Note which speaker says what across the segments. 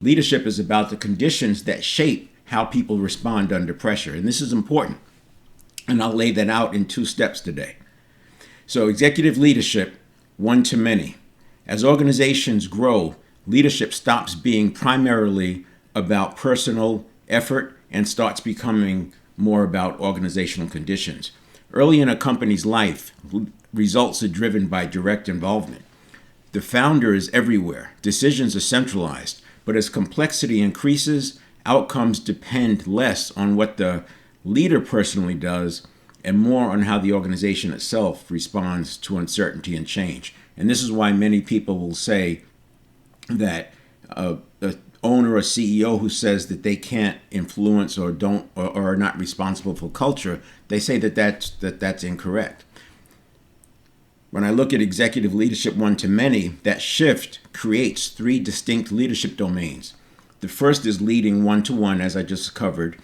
Speaker 1: Leadership is about the conditions that shape how people respond under pressure. And this is important. And I'll lay that out in 2 steps today. So, executive leadership, one to many. As organizations grow, leadership stops being primarily about personal effort and starts becoming more about organizational conditions. Early in a company's life, results are driven by direct involvement. The founder is everywhere. Decisions are centralized. But as complexity increases, outcomes depend less on what the leader personally does and more on how the organization itself responds to uncertainty and change. And this is why many people will say that the owner or CEO who says that they can't influence or don't or are not responsible for culture, they say that's incorrect. When I look at executive leadership one to many, that shift creates 3 distinct leadership domains. The first is leading one-to-one, as I just covered,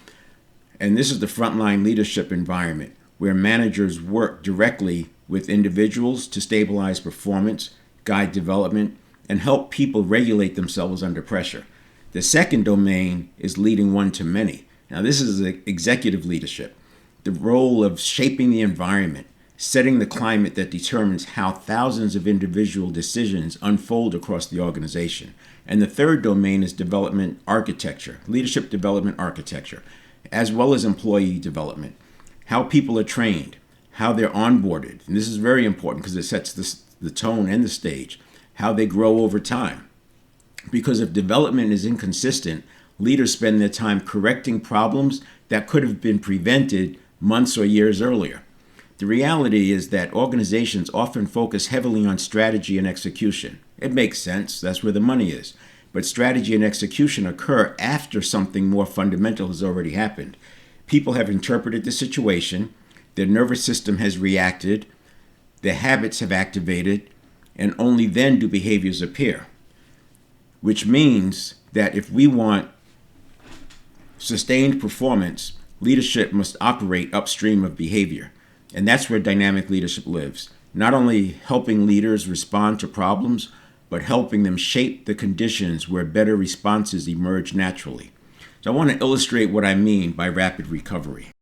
Speaker 1: and this is the frontline leadership environment where managers work directly with individuals to stabilize performance, guide development, and help people regulate themselves under pressure. The second domain is leading one to many. Now, this is executive leadership, the role of shaping the environment, setting the climate that determines how thousands of individual decisions unfold across the organization. And the third domain is development architecture, leadership development architecture, as well as employee development, how people are trained, how they're onboarded. And this is very important because it sets the tone and the stage, how they grow over time. Because if development is inconsistent, leaders spend their time correcting problems that could have been prevented months or years earlier. The reality is that organizations often focus heavily on strategy and execution. It makes sense, that's where the money is. But strategy and execution occur after something more fundamental has already happened. People have interpreted the situation, their nervous system has reacted, their habits have activated, and only then do behaviors appear. Which means that if we want sustained performance, leadership must operate upstream of behavior. And that's where dynamic leadership lives. Not only helping leaders respond to problems, but helping them shape the conditions where better responses emerge naturally. So I want to illustrate what I mean by rapid recovery.